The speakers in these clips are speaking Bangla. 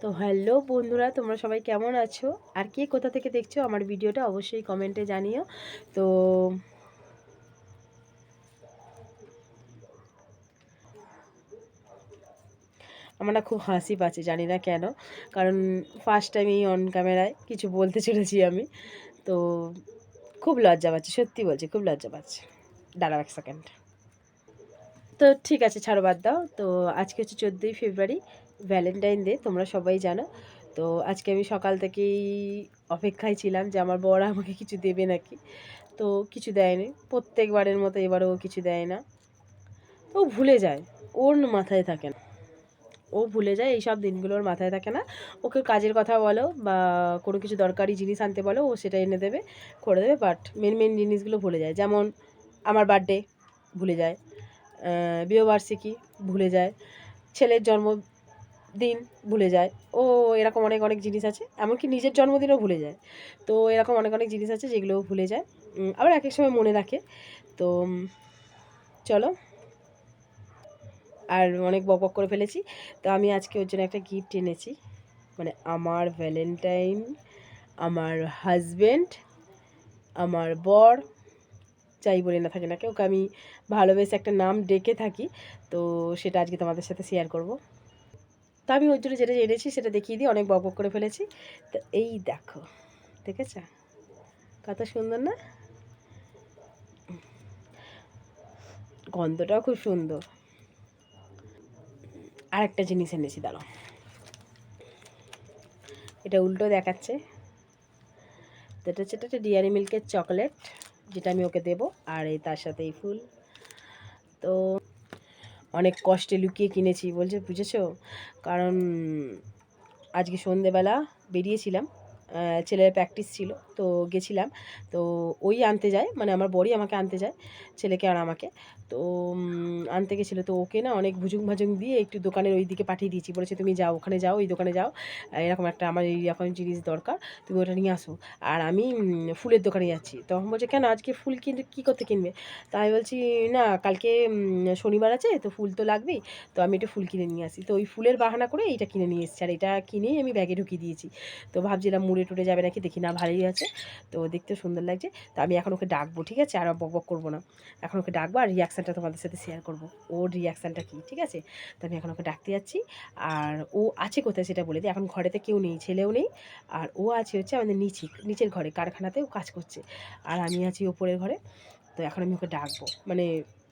তো হ্যালো বন্ধুরা, তোমরা সবাই কেমন আছো? আর কে কোথা থেকে দেখছো আমার ভিডিওটা অবশ্যই কমেন্টে জানিও। তো আমার না খুব হাসি পাচ্ছে, জানি না কেন। কারণ ফার্স্ট টাইম এই অন ক্যামেরায় কিছু বলতে চলেছি আমি। তো খুব লজ্জা পাচ্ছে, সত্যি বলছি, খুব লজ্জা পাচ্ছে। দাঁড়াও এক সেকেন্ড। তো ঠিক আছে, ছাড়ো, বাদ দাও। তো আজকে হচ্ছে 14ই ফেব্রুয়ারি, ভ্যালেন্টাইন ডে, তোমরা সবাই জানো। তো আজকে আমি সকাল থেকেই অপেক্ষায় ছিলাম যে আমার বর আমাকে কিছু দেবে নাকি। তো কিছু দেয়নি, প্রত্যেকবারের মতো এবারেও কিছু দেয় না। ও ভুলে যায়, ওর মাথায় থাকে না, ও ভুলে যায়, এইসব দিনগুলো ওর মাথায় থাকে না। ওকে কাজের কথা বলো বা কোনো কিছু দরকারি জিনিস আনতে বলো, ও সেটা এনে দেবে, করে দেবে, বাট মেন মেন জিনিসগুলো ভুলে যায়। যেমন আমার বার্থডে ভুলে যায়, বিবাহবার্ষিকী ভুলে যায়, ছেলের জন্মদিন ভুলে যায়। ও এরকম অনেক অনেক জিনিস আছে, এমনকি নিজের জন্মদিনও ভুলে যায়। তো এরকম অনেক অনেক জিনিস আছে যেগুলোও ভুলে যায়, আবার এক এক সময় মনে রাখে। তো চলো, আর অনেক বক বক করে ফেলেছি। তো আমি আজকে ওর জন্য একটা গিফট এনেছি, মানে আমার ভ্যালেন্টাইন, আমার হাজব্যান্ড, আমার বর, যাই বলে না থাকে না কেউ, ওকে আমি ভালোবেসে একটা নাম ডেকে থাকি। তো সেটা আজকে তোমাদের সাথে শেয়ার করব। তো আমি ওর জন্য যেটা এনেছি সেটা দেখিয়ে দিই, অনেক বক বক করে ফেলেছি। তো এই দেখো, দেখেছ কত সুন্দর না? গন্ধটাও খুব সুন্দর। আর একটা জিনিস এনেছি, দাঁড়াও, এটা উল্টো দেখাচ্ছে। তো এটা হচ্ছে একটা ডিয়ারি মিল্কের চকলেট, যেটা আমি ওকে দেবো। আর এই তার সাথে এই ফুল। তো অনেক কষ্টে লুকিয়ে কিনেছি, বলছে, বুঝেছো? কারণ আজকে সন্ধেবেলা বেরিয়েছিলাম, ছেলের প্র্যাকটিস ছিল, তো গেছিলাম। তো ওই আনতে যায়, মানে আমার বড়ই আমাকে আনতে যায়, ছেলেকে আর আমাকে। তো আনতে গেছিলো, তো ওকে না অনেক ভুজুং ভাজুং দিয়ে একটু দোকানের ওই দিকে পাঠিয়ে দিয়েছি, বলেছে তুমি যাও, ওখানে যাও, ওই দোকানে যাও, এরকম একটা আমার এইরকম জিনিস দরকার, তুমি ওটা নিয়ে আসো। আর আমি ফুলের দোকানে যাচ্ছি। তখন বলছে, কেন আজকে ফুল কিনতে, কী করতে কিনবে? তা আমি বলছি, না কালকে শনিবার আছে, তো ফুল তো লাগবেই, তো আমি একটু ফুল কিনে নিয়ে আসি। তো ওই ফুলের বাহানা করে এইটা কিনে নিয়ে এসেছি, আর এটা কিনেই আমি ব্যাগে ঢুকিয়ে দিয়েছি। তো ভাবছিলাম মুড়ে টুড়ে যাবে নাকি, দেখি না ভালোই আছে, তো দেখতেও সুন্দর লাগছে। তো আমি এখন ওকে ডাকবো, ঠিক আছে, আর বক বক করবো না। এখন ওকে ডাকবো আর রিয়াকশানটা তোমাদের সাথে শেয়ার করবো, ওর রিয়াকশানটা কী, ঠিক আছে? তো আমি এখন ওকে ডাকতে যাচ্ছি। আর ও আছে কোথায় সেটা বলে দিই, এখন ঘরেতে কেউ নেই, ছেলেও নেই। আর ও আছে হচ্ছে আমাদের নিচের ঘরে, কারখানাতে ও কাজ করছে। আর আমি আছি ওপরের ঘরে। তো এখন আমি ওকে ডাকবো, মানে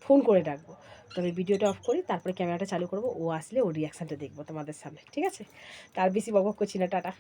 ফোন করে ডাকবো। তো আমি ভিডিওটা অফ করি, তারপরে ক্যামেরাটা চালু করবো, ও আসলে ওর রিয়াকশানটা দেখবো তোমাদের সামনে, ঠিক আছে? তার বেশি বকবক করছি না, টাটা।